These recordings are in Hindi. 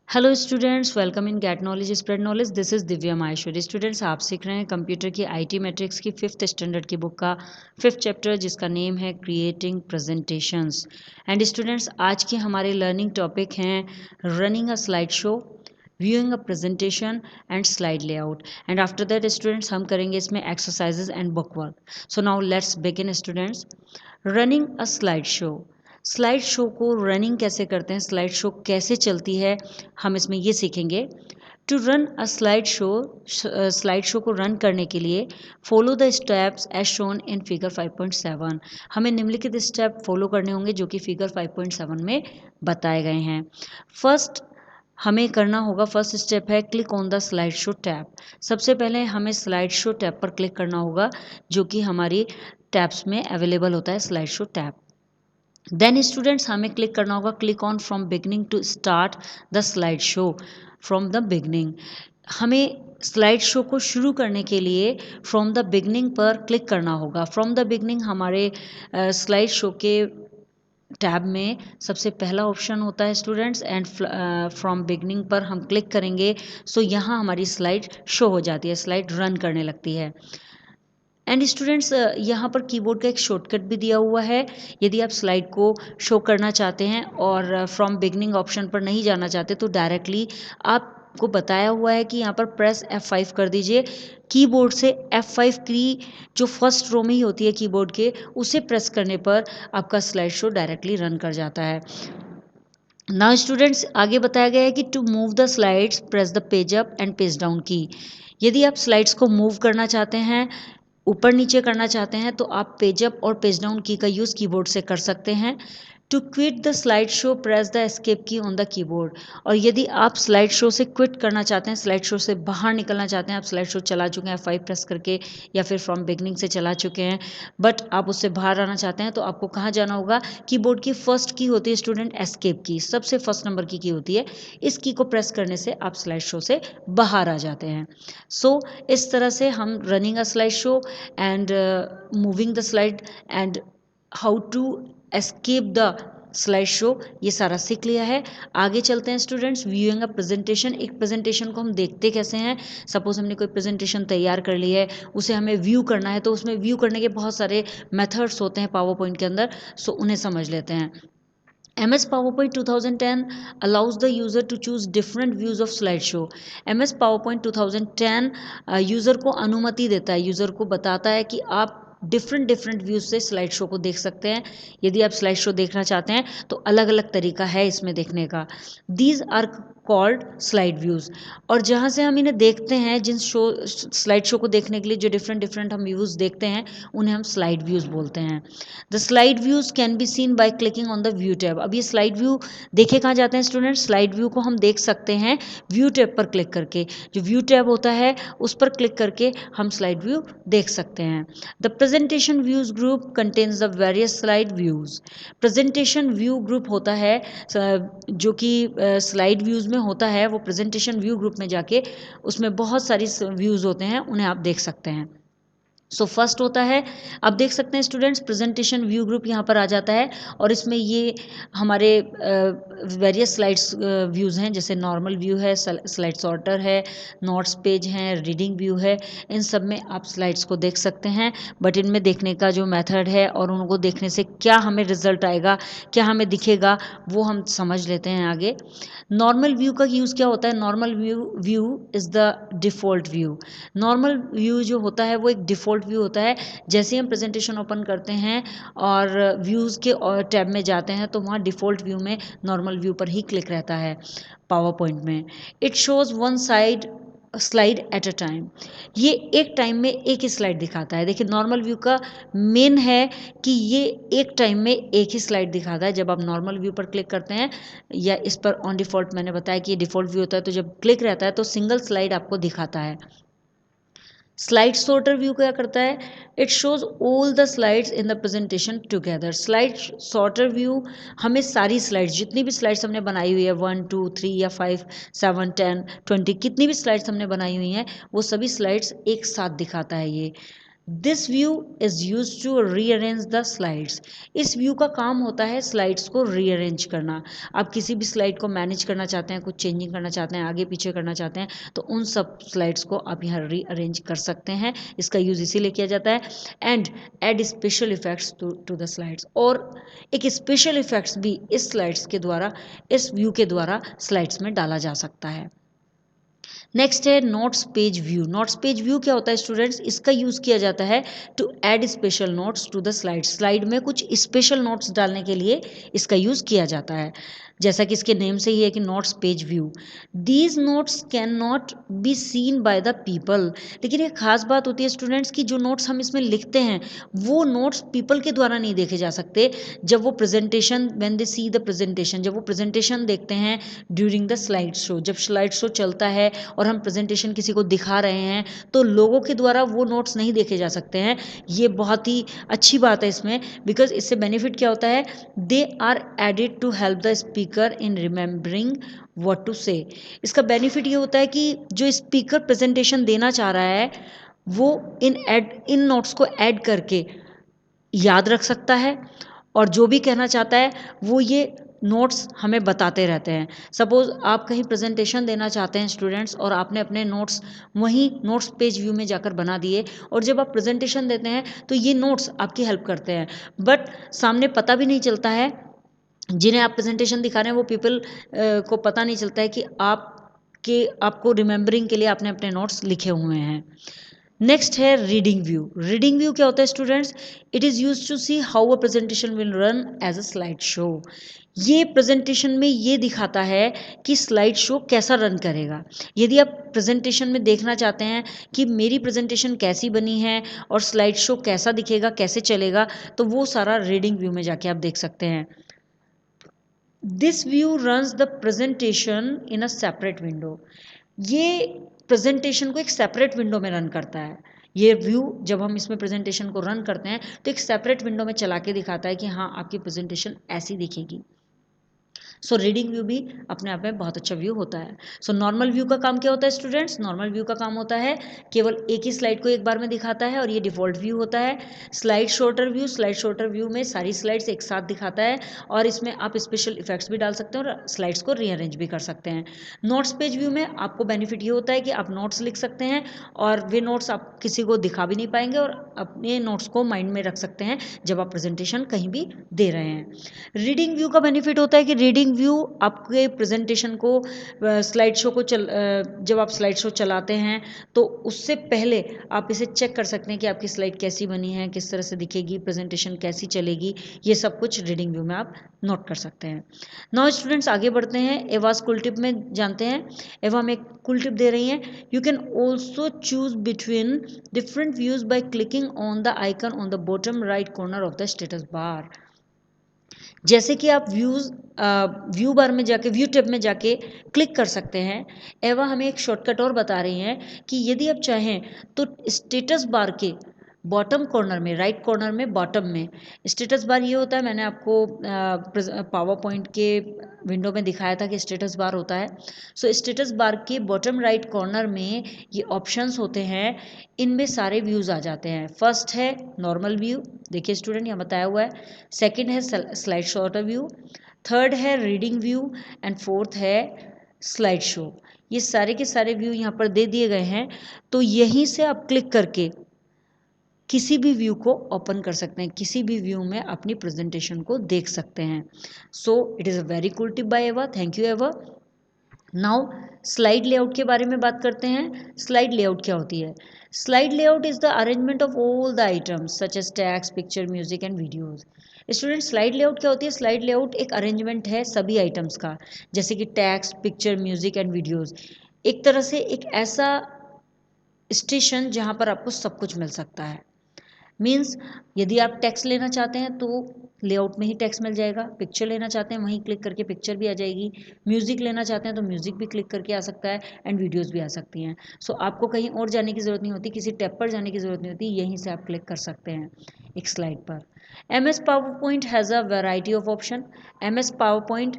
Hello students, welcome in get knowledge spread knowledge. This is Divya Maheshwari. Students, आप सीख रहे हैं कंप्यूटर की आईटी मैट्रिक्स की 5th स्टैंडर्ड की बुक का 5th चैप्टर, जिसका नेम है क्रिएटिंग प्रेजेंटेशंस। एंड स्टूडेंट्स, आज के हमारे लर्निंग टॉपिक हैं running a slide show, viewing a presentation and slide layout. And after that students, हम करेंगे इसमें exercises and book work. So now let's begin students. Running a slide show, slide show को रनिंग कैसे करते हैं, स्लाइड शो कैसे चलती है, हम इसमें ये सीखेंगे। To run a slide show को रन करने के लिए follow the steps as shown in figure 5.7। हमें निम्नलिखित स्टेप फॉलो करने होंगे जो कि फिगर 5.7 में बताए गए हैं। फर्स्ट हमें करना होगा, फर्स्ट स्टेप है click on the slide show tab. सबसे पहले हमें स्लाइड शो टैब पर क्लिक करना होगा, जो कि हमारी टैब्स में अवेलेबल होता है, slide show tab. Then students, हमें क्लिक करना होगा click on from beginning to start the slide show from the beginning. हमें स्लाइड शो को शुरू करने के लिए फ्रॉम द बिगनिंग पर क्लिक करना होगा। फ्रॉम द बिगनिंग हमारे स्लाइड शो के टैब में सबसे पहला ऑप्शन होता है स्टूडेंट्स, एंड फ्रॉम बिगनिंग पर हम क्लिक करेंगे सो यहाँ हमारी स्लाइड शो हो जाती है, स्लाइड रन करने लगती है। एंड स्टूडेंट्स, यहाँ पर कीबोर्ड का एक शॉर्टकट भी दिया हुआ है। यदि आप स्लाइड को शो करना चाहते हैं और फ्रॉम बिगनिंग ऑप्शन पर नहीं जाना चाहते तो डायरेक्टली आपको बताया हुआ है कि यहाँ पर प्रेस F5 कर दीजिए। कीबोर्ड से F5 की जो फर्स्ट रो में ही होती है कीबोर्ड के, उसे प्रेस करने पर आपका स्लाइड शो डायरेक्टली रन कर जाता है। नाउ स्टूडेंट्स, आगे बताया गया है कि to move the slides press the page up and page down key. यदि आप स्लाइड्स को मूव करना चाहते हैं, ऊपर नीचे करना चाहते हैं, तो आप पेज अप और पेज डाउन की का यूज़ कीबोर्ड से कर सकते हैं। To quit the slide show press the escape key on the keyboard. और यदि आप स्लाइड शो से क्विट करना चाहते हैं, स्लाइड शो से बाहर निकलना चाहते हैं, आप स्लाइड शो चला चुके हैं F5 प्रेस करके या फिर फ्रॉम बिगनिंग से चला चुके हैं, बट आप उससे बाहर आना चाहते हैं, तो आपको कहाँ जाना होगा? कीबोर्ड की फर्स्ट की होती है स्टूडेंट एस्केप की, सबसे फर्स्ट नंबर की होती है। इस की को प्रेस करने से आप स्लाइड शो से बाहर आ जाते हैं। सो इस तरह से हम running a slide show and moving the slide and how to escape the slide show, ये सारा सीख लिया है। आगे चलते हैं स्टूडेंट्स, व्यूइंग अ प्रेजेंटेशन। एक प्रेजेंटेशन को हम देखते कैसे हैं? सपोज हमने कोई प्रेजेंटेशन तैयार कर ली है, उसे हमें व्यू करना है, तो उसमें व्यू करने के बहुत सारे मेथड्स होते हैं पावर पॉइंट के अंदर, सो उन्हें समझ लेते हैं। MS PowerPoint 2010 allows the user to choose different views of slideshow. MS PowerPoint 2010 user को अनुमति देता है, यूज़र को बताता है कि आप डिफरेंट व्यूज़ से स्लाइड शो को देख सकते हैं। यदि आप स्लाइड शो देखना चाहते हैं तो अलग अलग तरीका है इसमें देखने का। These are called slide views. और जहाँ से हम इन्हें देखते हैं, जिन स्लाइड शो को देखने के लिए जो डिफरेंट हम व्यूज़ देखते हैं, उन्हें हम स्लाइड व्यूज़ बोलते हैं। The slide views can be seen by clicking on the view tab. अब ये स्लाइड व्यू देखे कहाँ जाते हैं स्टूडेंट? स्लाइड व्यू को हम देख सकते हैं व्यू टैब पर क्लिक करके। जो व्यू टैब होता है उस पर क्लिक करके हम स्लाइड व्यू देख सकते हैं। The presentation views group contains the various slide views. Presentation view group होता है जो कि स्लाइड व्यूज़ में होता है, वो प्रेजेंटेशन व्यू ग्रुप में जाके उसमें बहुत सारी व्यूज़ होते हैं, उन्हें आप देख सकते हैं। सो फर्स्ट होता है, आप देख सकते हैं स्टूडेंट्स, प्रेजेंटेशन व्यू ग्रुप यहाँ पर आ जाता है और इसमें ये हमारे वेरियस स्लाइड्स व्यूज़ हैं, जैसे नॉर्मल व्यू है, स्लाइड सॉर्टर है, नोट्स पेज हैं, रीडिंग व्यू है। इन सब में आप स्लाइड्स को देख सकते हैं, बट इनमें देखने का जो मेथड है और उनको देखने से क्या हमें रिजल्ट आएगा, क्या हमें दिखेगा, वो हम समझ लेते हैं आगे। नॉर्मल व्यू का यूज़ क्या होता है? Normal view is the default view. Normal view जो होता है वो एक डिफ़ॉल्ट व्यू होता है। जैसे ही हम प्रेजेंटेशन ओपन करते हैं और व्यूज़ के और टैब में जाते हैं, तो वहाँ डिफ़ॉल्ट व्यू में नॉर्मल व्यू पर ही क्लिक रहता है पावर पॉइंट में। It shows one side slide at a time. ये एक टाइम में एक ही स्लाइड दिखाता है। देखिए, नॉर्मल व्यू का मेन है कि ये एक टाइम में एक ही स्लाइड दिखाता है। जब आप नॉर्मल व्यू पर क्लिक करते हैं या इस पर ऑन डिफ़ॉल्ट, मैंने बताया कि ये डिफ़ॉल्ट व्यू होता है, तो जब क्लिक रहता है तो सिंगल स्लाइड आपको दिखाता है। स्लाइड सॉर्टर व्यू क्या करता है? It shows all the slides in the presentation together. Slide sorter view हमें सारी स्लाइड्स, जितनी भी स्लाइड्स हमने बनाई हुई है, 1 2 3 या 5 7 10 20, कितनी भी स्लाइड्स हमने बनाई हुई हैं, वो सभी स्लाइड्स एक साथ दिखाता है ये। This view is use to rearrange the slides. इस व्यू का काम होता है स्लाइड्स को रीअरेंज करना। आप किसी भी स्लाइड को मैनेज करना चाहते हैं, कुछ चेंजिंग करना चाहते हैं, आगे पीछे करना चाहते हैं, तो उन सब स्लाइड्स को आप यहाँ रीअरेंज कर सकते हैं। इसका यूज इसीलिए किया जाता है। And add special effects to the slides, और एक स्पेशल इफेक्ट्स भी इस स्लाइड्स के द्वारा, इस व्यू के द्वारा स्लाइड्स में डाला जा सकता है। नेक्स्ट है notes page view. Notes page view क्या होता है स्टूडेंट्स? इसका यूज़ किया जाता है to add special notes to the slide. Slide में कुछ स्पेशल नोट्स डालने के लिए इसका यूज़ किया जाता है। जैसा कि इसके नेम से ही है कि notes page view. These notes can not be seen by the people. लेकिन एक खास बात होती है स्टूडेंट्स की जो नोट्स हम इसमें लिखते हैं वो नोट्स पीपल के द्वारा नहीं देखे जा सकते। जब वो presentation, when they see the presentation, जब वो प्रेजेंटेशन देखते हैं ड्यूरिंग द स्लाइड शो, जब स्लाइड शो चलता है और हम प्रेजेंटेशन किसी को दिखा रहे हैं तो लोगों के द्वारा वो नोट्स नहीं देखे जा सकते हैं। ये बहुत ही अच्छी बात है इसमें, बिकॉज इससे बेनिफिट क्या होता है? They are added to help the speaker in remembering what to say. इसका बेनिफिट ये होता है कि जो स्पीकर प्रेजेंटेशन देना चाह रहा है वो इन नोट्स को ऐड करके याद रख सकता है, और जो भी कहना चाहता है वो ये नोट्स हमें बताते रहते हैं। सपोज़ आप कहीं प्रेजेंटेशन देना चाहते हैं स्टूडेंट्स, और आपने अपने नोट्स वहीं नोट्स पेज व्यू में जाकर बना दिए, और जब आप प्रेजेंटेशन देते हैं तो ये नोट्स आपकी हेल्प करते हैं, बट सामने पता भी नहीं चलता है, जिन्हें आप प्रेजेंटेशन दिखा रहे हैं वो पीपल को पता नहीं चलता है कि आपको रिमेंबरिंग के लिए आपने अपने नोट्स लिखे हुए हैं। नेक्स्ट है रीडिंग व्यू। रीडिंग व्यू क्या होता है students? It is use to see how a presentation will run as a slide show. ये प्रेजेंटेशन में ये दिखाता है कि स्लाइड शो कैसा रन करेगा। यदि आप प्रेजेंटेशन में देखना चाहते हैं कि मेरी प्रेजेंटेशन कैसी बनी है और स्लाइड शो कैसा दिखेगा, कैसे चलेगा, तो वो सारा रीडिंग व्यू में जाके आप देख सकते हैं। This view runs the presentation in a separate window. ये प्रेजेंटेशन को एक सेपरेट विंडो में रन करता है। ये व्यू जब हम इसमें प्रेजेंटेशन को रन करते हैं तो एक सेपरेट विंडो में चला के दिखाता है कि हाँ आपकी प्रेजेंटेशन ऐसी दिखेगी। सो रीडिंग व्यू भी अपने आप में बहुत अच्छा व्यू होता है। सो नॉर्मल व्यू का काम क्या होता है स्टूडेंट्स? नॉर्मल व्यू का काम होता है केवल एक ही स्लाइड को एक बार में दिखाता है, और ये डिफॉल्ट व्यू होता है। Slide shorter view, slide shorter view में सारी स्लाइड्स एक साथ दिखाता है, और इसमें आप स्पेशल इफेक्ट्स भी डाल सकते हैं और स्लाइड्स को रीअरेंज भी कर सकते हैं। नोट्स पेज व्यू में आपको बेनिफिट ये होता है कि आप नोट्स लिख सकते हैं, और वे नोट्स आप किसी को दिखा भी नहीं पाएंगे, और अपने नोट्स को माइंड में रख सकते हैं जब आप प्रेजेंटेशन कहीं भी दे रहे हैं। रीडिंग व्यू का बेनिफिट होता है कि रीडिंग व्यू आपके प्रेजेंटेशन को, स्लाइड शो को जब आप स्लाइड शो चलाते हैं तो उससे पहले आप इसे चेक कर सकते हैं कि आपकी स्लाइड कैसी बनी है, किस तरह से दिखेगी, प्रेजेंटेशन कैसी चलेगी, ये सब कुछ रीडिंग व्यू में आप नोट कर सकते हैं। नाउ स्टूडेंट्स आगे बढ़ते हैं, एवाज कूल टिप में जानते हैं। एवा हमें कूल टिप दे रही हैं। You can also choose between different views by clicking on the icon on the bottom right corner of the status bar. जैसे कि आप व्यू बार में जाके, व्यू टैब में जाके क्लिक कर सकते हैं। एवा हमें एक शॉर्टकट और बता रही हैं कि यदि आप चाहें तो स्टेटस बार के बॉटम कॉर्नर में, राइट कॉर्नर में, बॉटम में स्टेटस बार ये होता है, मैंने आपको पावर पॉइंट के विंडो में दिखाया था कि स्टेटस बार होता है। सो स्टेटस बार के बॉटम राइट कॉर्नर में ये ऑप्शंस होते हैं, इनमें सारे व्यूज़ आ जाते हैं। फर्स्ट है नॉर्मल व्यू, देखिए स्टूडेंट यहाँ बताया हुआ है। सेकंड है स्लाइड शॉर्टर व्यू, थर्ड है रीडिंग व्यू, एंड फोर्थ है स्लाइड शो। ये सारे के सारे व्यू यहाँ पर दे दिए गए हैं, तो यहीं से आप क्लिक करके किसी भी व्यू को ओपन कर सकते हैं, किसी भी व्यू में अपनी प्रेजेंटेशन को देख सकते हैं। So it is a very cool tip by Ava, thank you Ava. Now slide layout के बारे में बात करते हैं। स्लाइड लेआउट क्या होती है? Slide layout is the arrangement of all the items such as text, picture, music and videos. Student slide layout क्या होती है? स्लाइड लेआउट एक अरेंजमेंट है सभी आइटम्स का, जैसे कि text, picture, music and videos. एक तरह से एक ऐसा स्टेशन जहाँ पर आपको सब कुछ मिल सकता है। मीन्स यदि आप टेक्स्ट लेना चाहते हैं तो लेआउट में ही टेक्स्ट मिल जाएगा, पिक्चर लेना चाहते हैं वहीं क्लिक करके पिक्चर भी आ जाएगी, म्यूज़िक लेना चाहते हैं तो म्यूज़िक भी क्लिक करके आ सकता है, एंड वीडियोस भी आ सकती हैं। सो आपको कहीं और जाने की ज़रूरत नहीं होती, किसी टैब पर जाने की ज़रूरत नहीं होती, यहीं से आप क्लिक कर सकते हैं एक स्लाइड पर। MS PowerPoint has a variety of option. MS PowerPoint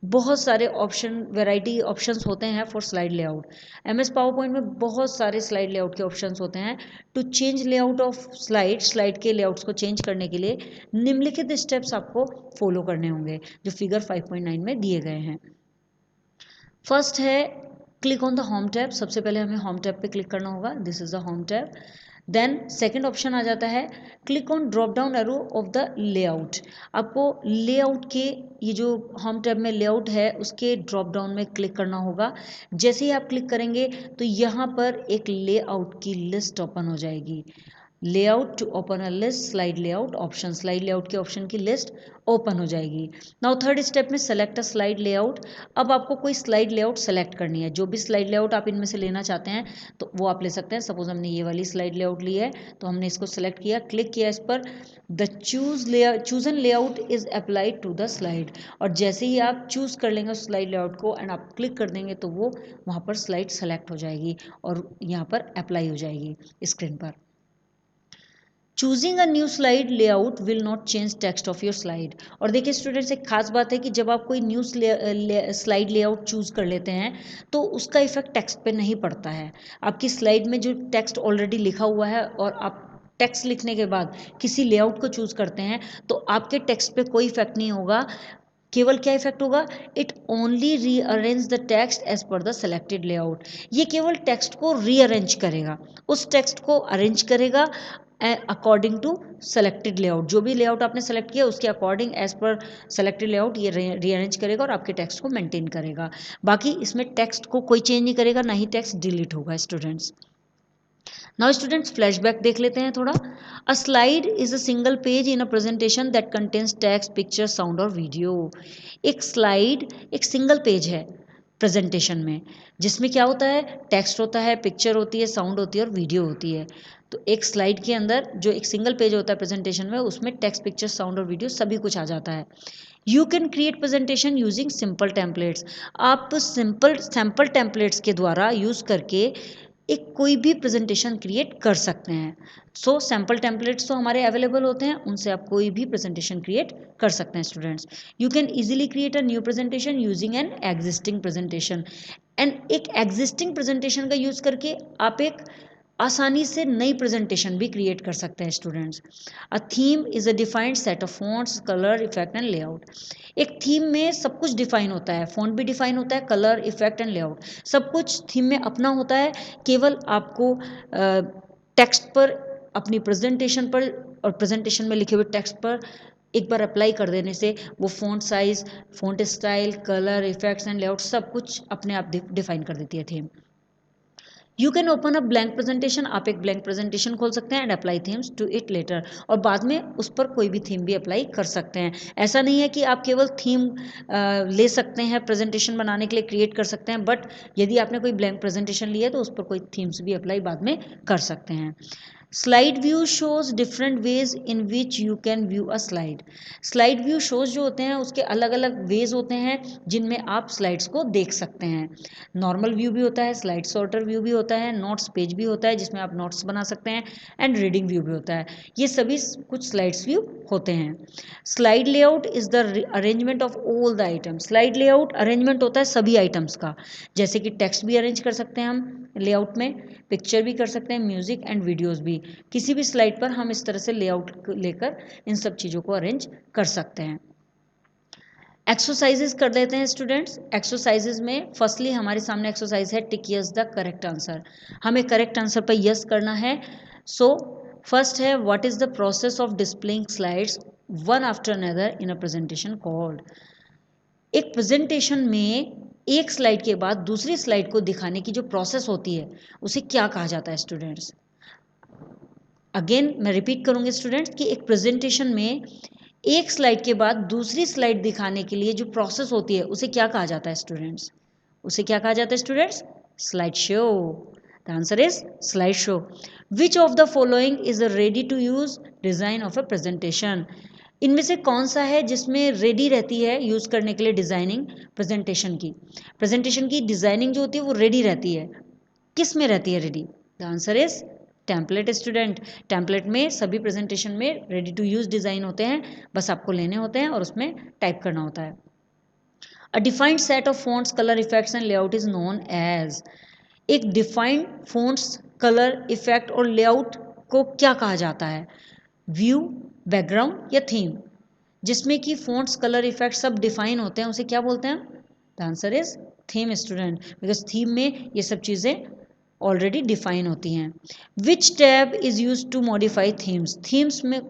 बहुत सारे ऑप्शन, वैरायटी ऑप्शंस होते हैं for slide layout. MS PowerPoint में बहुत सारे स्लाइड लेआउट के ऑप्शंस होते हैं। To change layout of slide के लेआउट्स को चेंज करने के लिए निम्नलिखित स्टेप्स आपको फॉलो करने होंगे जो फिगर 5.9 में दिए गए हैं। फर्स्ट है click on the home tab. सबसे पहले हमें होम टैब पे क्लिक करना होगा। This is the home tab. Then second option आ जाता है click on drop down arrow of the layout. आपको लेआउट के ये जो होम टैब में लेआउट है उसके ड्रॉप डाउन में क्लिक करना होगा। जैसे ही आप क्लिक करेंगे तो यहाँ पर एक लेआउट की लिस्ट ओपन हो जाएगी। Layout to open a list, slide layout option, slide layout के ऑप्शन की लिस्ट ओपन हो जाएगी। नाउ थर्ड स्टेप में सेलेक्ट अ स्लाइड लेआउट। अब आपको कोई स्लाइड लेआउट सेलेक्ट करनी है। जो भी स्लाइड लेआउट आप इनमें से लेना चाहते हैं तो वो आप ले सकते हैं। सपोज हमने ये वाली स्लाइड लेआउट ली है तो हमने इसको सेलेक्ट किया, क्लिक किया इस पर। The chosen layout is applied to the slide. और जैसे ही आप चूज कर लेंगे उस स्लाइड लेआउट को एंड आप क्लिक कर देंगे तो वो वहाँ पर स्लाइड सेलेक्ट हो जाएगी और यहाँ पर अप्लाई हो जाएगी स्क्रीन पर। Choosing a new slide layout will not change text of your slide. और देखिए स्टूडेंट्स, एक खास बात है कि जब आप कोई न्यू स्लाइड लेआउट चूज कर लेते हैं तो उसका इफेक्ट टेक्स्ट पे नहीं पड़ता है। आपकी स्लाइड में जो टेक्स्ट ऑलरेडी लिखा हुआ है और आप टेक्स्ट लिखने के बाद किसी लेआउट को चूज करते हैं तो आपके टेक्स्ट पे कोई इफेक्ट नहीं होगा। केवल क्या इफेक्ट होगा, it only rearrange the text as per the selected layout. ये केवल टेक्स्ट को रीअरेंज करेगा, उस टेक्स्ट को अरेंज करेगा अकॉर्डिंग टू सेलेक्टेड लेआउट। जो भी लेआउट आपने सेलेक्ट किया उसके according as per selected layout ये रीअरेंज करेगा और आपके टेक्स्ट को मेंटेन करेगा। बाकी इसमें टेक्स्ट को कोई चेंज नहीं करेगा, ना ही टेक्स्ट डिलीट होगा स्टूडेंट्स। नाउ स्टूडेंट्स फ्लैशबैक देख लेते हैं थोड़ा। अ slide is a single page in a presentation that contains text, picture, sound और वीडियो। एक स्लाइड एक सिंगल पेज है प्रेजेंटेशन में जिसमें क्या होता है, टेक्स्ट होता है, पिक्चर होती है, साउंड होती है और वीडियो होती है। तो एक स्लाइड के अंदर जो एक सिंगल पेज होता है प्रेजेंटेशन में उसमें टेक्स्ट, पिक्चर, साउंड और वीडियो सभी कुछ आ जाता है। You can create presentation using simple templates. आप सिंपल सैम्पल टेम्पलेट्स के द्वारा यूज करके एक कोई भी प्रेजेंटेशन क्रिएट कर सकते हैं। सो सैम्पल टेम्पलेट्स तो हमारे अवेलेबल होते हैं, उनसे आप कोई भी प्रेजेंटेशन क्रिएट कर सकते हैं students. You can easily create a new presentation using an existing presentation. And एक एग्जिस्टिंग प्रेजेंटेशन का यूज करके आप एक आसानी से नई प्रेजेंटेशन भी क्रिएट कर सकते हैं students. A theme is a defined set of fonts, colour, effect and layout. एक थीम में सब कुछ डिफाइन होता है, फॉन्ट भी डिफाइन होता है, कलर, इफेक्ट एंड लेआउट सब कुछ थीम में अपना होता है। केवल आपको टेक्स्ट पर, अपनी प्रेजेंटेशन पर और प्रेजेंटेशन में लिखे हुए टेक्स्ट पर एक बार अप्लाई कर देने से वो font size, font style, colour, effects and layout सब कुछ अपने आप डिफाइन कर देती है theme. You can open a blank presentation. आप एक ब्लैंक प्रेजेंटेशन खोल सकते हैं and apply themes to it later. और बाद में उस पर कोई भी थीम भी अप्लाई कर सकते हैं। ऐसा नहीं है कि आप केवल थीम ले सकते हैं प्रेजेंटेशन बनाने के लिए, क्रिएट कर सकते हैं, बट यदि आपने कोई ब्लैंक प्रेजेंटेशन लिया है तो उस पर कोई थीम्स भी अप्लाई बाद में कर सकते हैं। Slide view shows different ways in which you can view a slide. Slide view shows जो होते हैं उसके अलग अलग वेज होते हैं जिनमें आप स्लाइड्स को देख सकते हैं। नॉर्मल व्यू भी होता है, स्लाइड सॉर्टर व्यू भी होता है, नोट्स पेज भी होता है जिसमें आप नोट्स बना सकते हैं, एंड रीडिंग व्यू भी होता है। ये सभी कुछ स्लाइड्स व्यू होते हैं। Slide layout is the arrangement of all the items. Slide layout arrangement होता है सभी आइटम्स का, जैसे कि टेक्स्ट भी अरेंज कर सकते हैं हम लेआउट में, पिक्चर भी कर सकते हैं, म्यूजिक एंड वीडियोस भी। किसी भी स्लाइड पर हम इस तरह से लेआउट लेकर इन सब चीज़ों को अरेंज कर सकते हैं। एक्सरसाइजेज कर लेते हैं स्टूडेंट्स। एक्सरसाइजेज में फर्स्टली हमारे सामने एक्सरसाइज है टिक यस द करेक्ट आंसर। हमें करेक्ट आंसर पर यस करना है। सो फर्स्ट है what is the process of displaying slides one after another in a presentation called. एक प्रेजेंटेशन में एक स्लाइड के बाद दूसरी स्लाइड को दिखाने की जो प्रोसेस होती है उसे क्या कहा जाता है स्टूडेंट्स। अगेन मैं रिपीट करूंगी स्टूडेंट्स कि एक प्रेजेंटेशन में एक स्लाइड के बाद दूसरी स्लाइड दिखाने के लिए जो प्रोसेस होती है उसे क्या कहा जाता है स्टूडेंट्स। उसे क्या कहा जाता है students, slide show. The answer is slide show. Which of the following is a ready to use design of a presentation. इनमें से कौन सा है जिसमें रेडी रहती है यूज करने के लिए डिजाइनिंग प्रेजेंटेशन की। प्रेजेंटेशन की डिजाइनिंग जो होती है वो रेडी रहती है, किस में रहती है ready. The answer is template student. Template में सभी प्रेजेंटेशन में रेडी टू यूज डिज़ाइन होते हैं, बस आपको लेने होते हैं और उसमें टाइप करना होता है। A defined set of fonts, colour effects and layout is known as. एक डिफाइंड fonts, कलर इफेक्ट और लेआउट को क्या कहा जाता है? व्यू, बैकग्राउंड या थीम? जिसमें कि fonts, कलर इफेक्ट सब डिफाइन होते हैं उसे क्या बोलते हैं? The answer is theme student, because theme में ये सब चीज़ें ऑलरेडी डिफाइन होती हैं। Which tab is use to modify themes? Themes में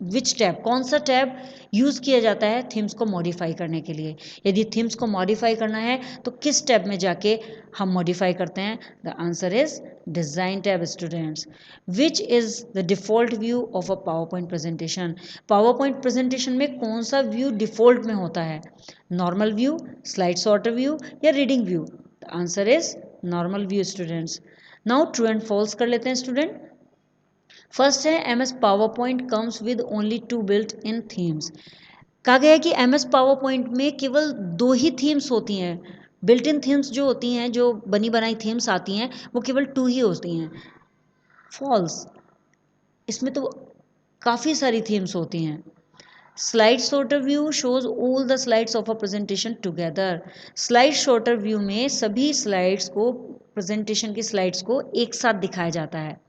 विच टैब, कौन सा टैब यूज़ किया जाता है थीम्स को मॉडिफाई करने के लिए? यदि थीम्स को मॉडिफाई करना है तो किस टैब में जाके हम मॉडिफाई करते हैं? The answer is design tab students. Which is the default view of a PowerPoint presentation? PowerPoint presentation में कौन सा व्यू डिफ़ॉल्ट में होता है? Normal view, slide sorter view या reading view? The answer is normal view students. Now true and false कर लेते हैं स्टूडेंट। फर्स्ट है M S PowerPoint comes with only 2 built in themes. कहा गया है कि एम एस पावर पॉइंट में केवल 2 ही थीम्स होती हैं। बिल्ट इन थीम्स जो होती हैं, जो बनी बनाई थीम्स आती हैं, वो केवल 2 ही होती हैं। फॉल्स, इसमें तो काफ़ी सारी थीम्स होती हैं। Slide shorter view shows all the slides of a presentation together. Slide shorter view में सभी स्लाइड्स को, प्रेजेंटेशन की स्लाइड्स को एक साथ दिखाया जाता है।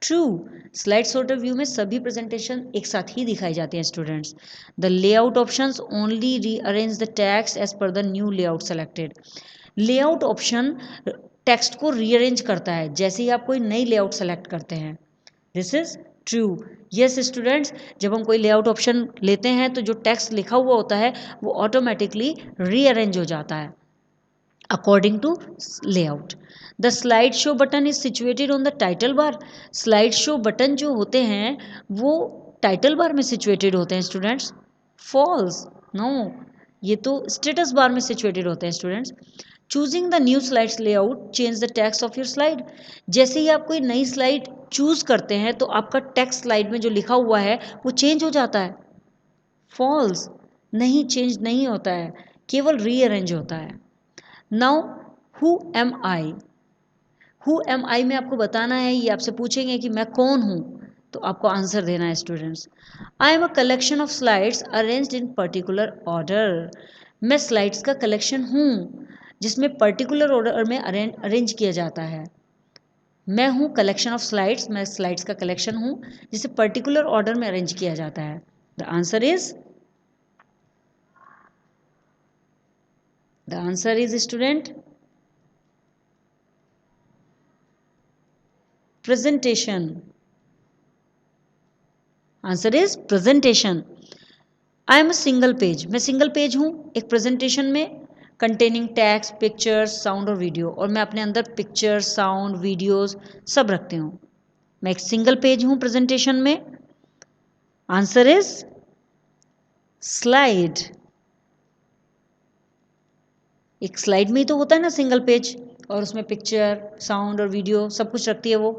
ट्रू, स्लाइड सॉर्टर व्यू में सभी प्रेजेंटेशन एक साथ ही दिखाई जाती हैं students. The layout options only rearrange the text as per the new layout selected. Layout option text को रीअरेंज करता है जैसे ही आप कोई नई लेआउट सेलेक्ट करते हैं। This is true. Yes students, जब हम कोई लेआउट ऑप्शन लेते हैं तो जो टेक्स्ट लिखा हुआ होता है वो ऑटोमेटिकली रीअरेंज हो जाता है according to layout. The slide show button is situated on the title bar. Slide show button जो होते हैं वो टाइटल बार में सिचुएटेड होते हैं स्टूडेंट्स। फॉल्स, नो, ये तो स्टेटस बार में सिचुएटेड होते हैं students. Choosing the new slides layout change the text of your slide. जैसे ही आप कोई नई स्लाइड चूज करते हैं तो आपका टेक्स्ट स्लाइड में जो लिखा हुआ है वो चेंज हो जाता है। फॉल्स, नहीं, चेंज नहीं होता है, केवल रीअरेंज होता है। Now who am I? Who am I में आपको बताना है, ये आपसे पूछेंगे कि मैं कौन हूँ, तो आपको आंसर देना है students. I am a collection of slides arranged in particular order. मैं स्लाइड्स का कलेक्शन हूँ जिसमें पर्टिकुलर ऑर्डर में अरेंज किया जाता है। मैं हूँ कलेक्शन ऑफ स्लाइड्स, मैं स्लाइड्स का कलेक्शन हूँ जिसे पर्टिकुलर ऑर्डर में अरेंज किया जाता है। The answer is student presentation. Answer is presentation. I am a single page, मैं सिंगल पेज हूँ एक प्रेजेंटेशन में, कंटेनिंग टेक्स्ट, पिक्चर्स, साउंड और वीडियो, और मैं अपने अंदर पिक्चर्स, साउंड, वीडियोस सब रखती हूँ। मैं एक सिंगल पेज हूँ प्रेजेंटेशन में। Answer is slide. एक स्लाइड में ही तो होता है ना सिंगल पेज, और उसमें पिक्चर, साउंड और वीडियो सब कुछ रखती है वो।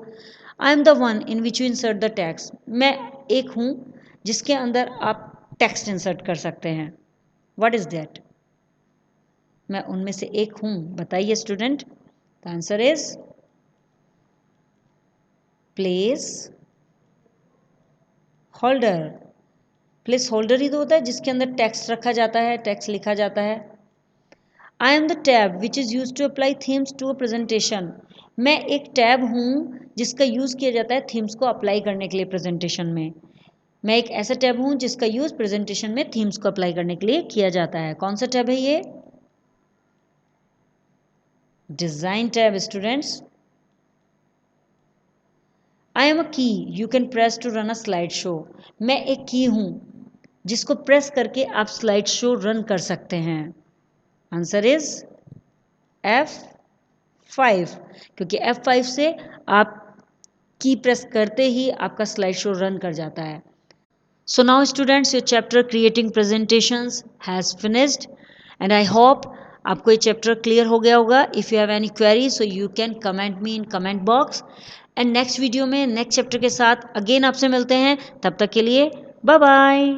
आई am the one in which you insert the text. मैं एक हूँ जिसके अंदर आप टेक्स्ट इंसर्ट कर सकते हैं। What is that? मैं उनमें से एक हूँ, बताइए student. The answer is placeholder. Placeholder ही तो होता है जिसके अंदर टेक्स्ट रखा जाता है, टेक्स्ट लिखा जाता है। I am the tab which is use to apply themes to a presentation. मैं एक टैब हूँ जिसका यूज़ किया जाता है थीम्स को अप्लाई करने के लिए प्रेजेंटेशन में। मैं एक ऐसा टैब हूँ जिसका यूज़ प्रेजेंटेशन में थीम्स को अप्लाई करने के लिए किया जाता है। कौन सा टैब है ये? Design tab students. I am a key you can press to run a slide show. मैं एक की हूँ जिसको प्रेस करके आप स्लाइड शो रन कर सकते हैं। आंसर इज F5, क्योंकि F5 से आप की प्रेस करते ही आपका स्लाइड शो रन कर जाता है। So now students, your chapter creating presentations has finished and I hope आपको ये चैप्टर क्लियर हो गया होगा। If you have any query so you can comment me in comment box, and next video में नेक्स्ट चैप्टर के साथ अगेन आपसे मिलते हैं। तब तक के लिए बाय बाय।